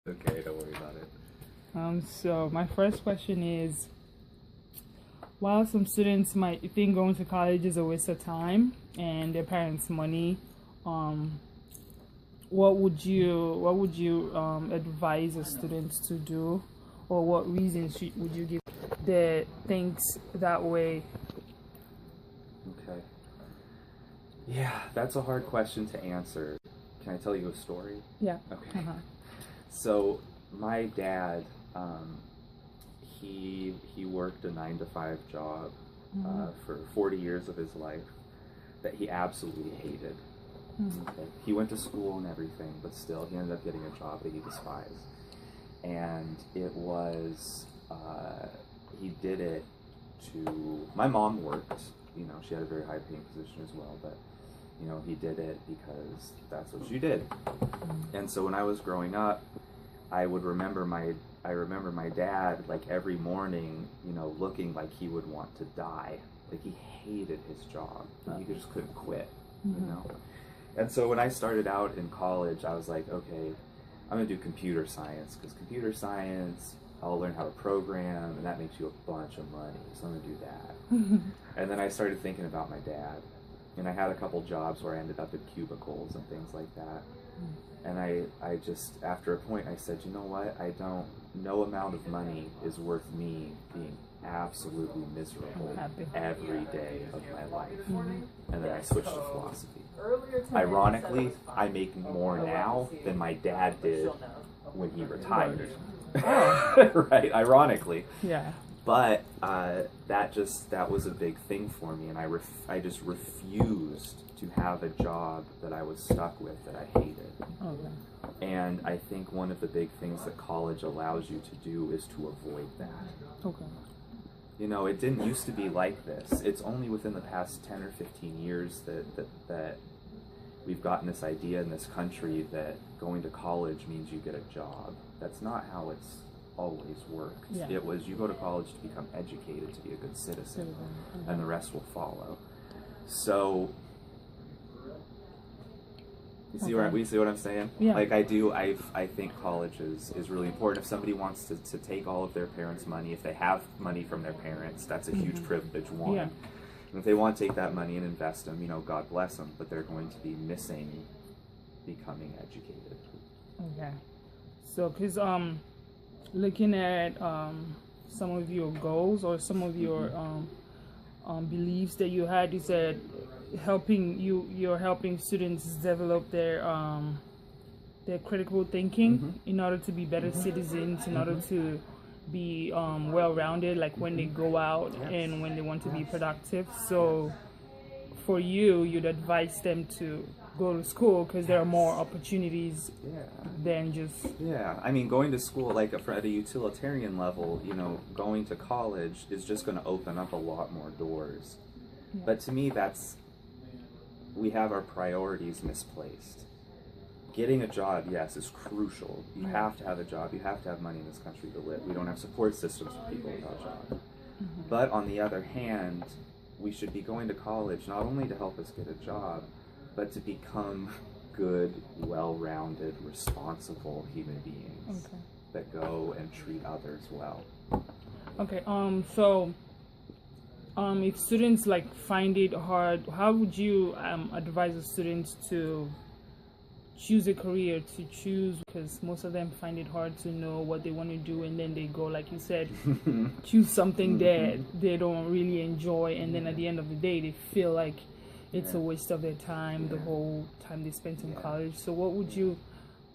Okay, don't worry about it. So my first question is, while some students might think going to college is a waste of time and their parents' money, what would you advise a student to do, or what reasons would you give that thinks that way? Okay. Yeah, that's a hard question to answer. Can I tell you a story? Yeah. Okay. So my dad, he worked a 9-to-5 job for 40 years of his life that he absolutely hated. Okay. He went to school and everything, but still he ended up getting a job that he despised. And it was, he did it to, my mom worked, you know, she had a very high paying position as well, but you know, he did it because that's what she did. And so when I was growing up, I remember my dad, like every morning, you know, looking like he would want to die. Like he hated his job. He just couldn't quit, you know? And so when I started out in college, I was like, okay, I'm gonna do computer science, because computer science, I'll learn how to program, and that makes you a bunch of money, so I'm gonna do that. And then I started thinking about my dad, and I had a couple jobs where I ended up in cubicles and things like that. And I just, after a point, I said, you know what, no amount of money is worth me being absolutely miserable every day of my life. And then I switched to philosophy. Ironically, I make more now than my dad did when he retired. Right, ironically. Yeah. But that was a big thing for me, and I just refused to have a job that I was stuck with that I hated. Okay. And I think one of the big things that college allows you to do is to avoid that. Okay. You know, it didn't used to be like this. It's only within the past 10 or 15 years that we've gotten this idea in this country that going to college means you get a job. That's not how it's always worked. Yeah. It was, you go to college to become educated, to be a good citizen, and the rest will follow. So, you see what I'm saying? Yeah. Like I think college is really important. If somebody wants to take all of their parents' money, if they have money from their parents, that's a huge privilege, one. Yeah. And if they want to take that money and invest them, you know, God bless them, but they're going to be missing becoming educated. Okay. So, because looking at some of your goals or some of your beliefs that you had, you said you're helping students develop their critical thinking in order to be better citizens, in order to be well-rounded, like when they go out and when they want to be productive. So for you'd advise them to go to school because there are more opportunities than just... Yeah, I mean, going to school, like at a utilitarian level, you know, going to college is just going to open up a lot more doors. Yeah. But to me, we have our priorities misplaced. Getting a job, yes, is crucial. You have to have a job. You have to have money in this country to live. We don't have support systems for people without jobs. But on the other hand, we should be going to college not only to help us get a job, but to become good, well-rounded, responsible human beings that go and treat others well. Okay. So, if students like find it hard, how would you advise a student to choose a career to choose? Because most of them find it hard to know what they want to do, and then they go, like you said, choose something that they don't really enjoy, and then at the end of the day, they feel like it's a waste of their time, the whole time they spent in college. So what would you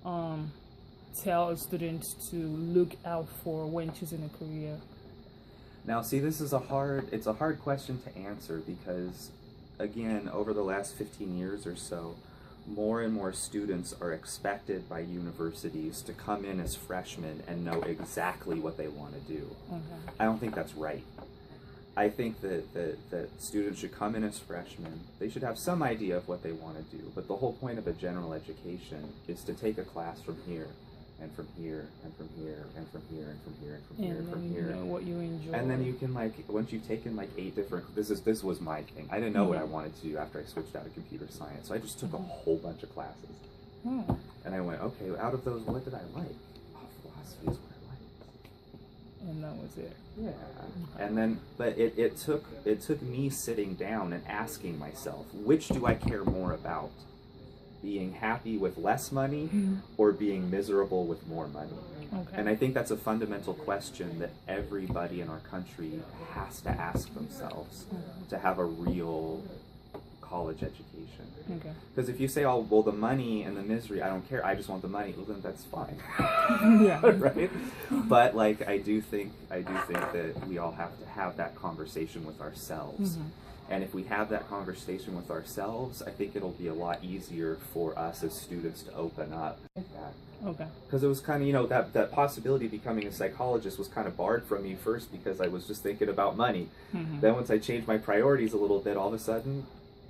tell a student to look out for when choosing a career? Now, see, it's a hard question to answer because, again, over the last 15 years or so, more and more students are expected by universities to come in as freshmen and know exactly what they want to do. I don't think that's right. I think that students should come in as freshmen. They should have some idea of what they want to do, but the whole point of a general education is to take a class from here, and from here, and from here, and from here, and from here, and from here, and from here. You know what you enjoy. And then you can, like, once you've taken like 8 different, this was my thing. I didn't know what I wanted to do after I switched out of computer science, so I just took a whole bunch of classes. And I went, okay, out of those, what did I like? Oh, philosophy is what I like. And that was it. Yeah. And then, but it took me sitting down and asking myself, which do I care more about? Being happy with less money or being miserable with more money? Okay. And I think that's a fundamental question that everybody in our country has to ask themselves to have a real college education. Okay. Because if you say, oh, well, the money and the misery, I don't care, I just want the money, well, then that's fine. Yeah. Right? But like, I do think that we all have to have that conversation with ourselves. And if we have that conversation with ourselves, I think it'll be a lot easier for us as students to open up. Okay. Because it was kind of, you know, that possibility of becoming a psychologist was kind of barred from me first because I was just thinking about money. Then once I changed my priorities a little bit, all of a sudden,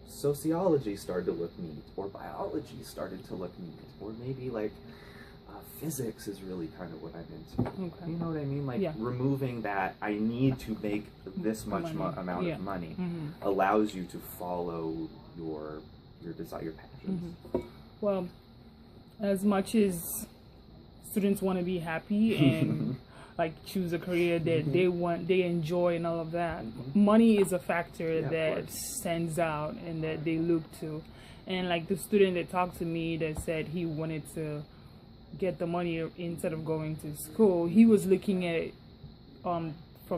sociology started to look neat, or biology started to look neat, or maybe like physics is really kind of what I'm into. Okay. You know what I mean? Like removing that I need to make this much amount of money allows you to follow your desire, your passions. Well, as much as students want to be happy and like choose a career that they enjoy and all of that, money is a factor that stands out and that they look to. And like the student that talked to me that said he wanted to get the money instead of going to school, he was looking at it from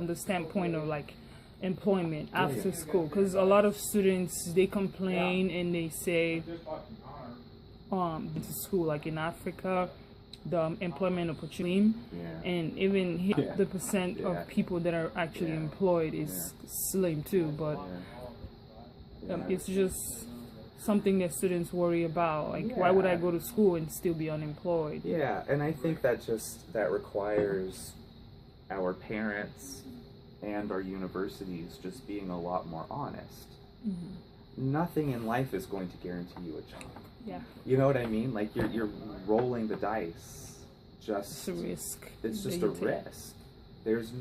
the standpoint of like employment after school, because a lot of students, they complain and they say to school, like in Africa, the employment opportunity, and even the percent of people that are actually employed is slim too, but it's just something that students worry about, like why would I go to school and still be unemployed? Yeah, and I think that requires our parents and our universities just being a lot more honest. Nothing in life is going to guarantee you a job. Yeah. You know what I mean? Like you're rolling the dice. It's a risk. It's just a risk. There's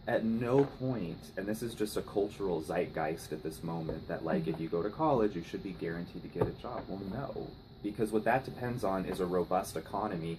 at no point, and this is just a cultural zeitgeist at this moment, that like if you go to college you should be guaranteed to get a job. Well, no, because what that depends on is a robust economy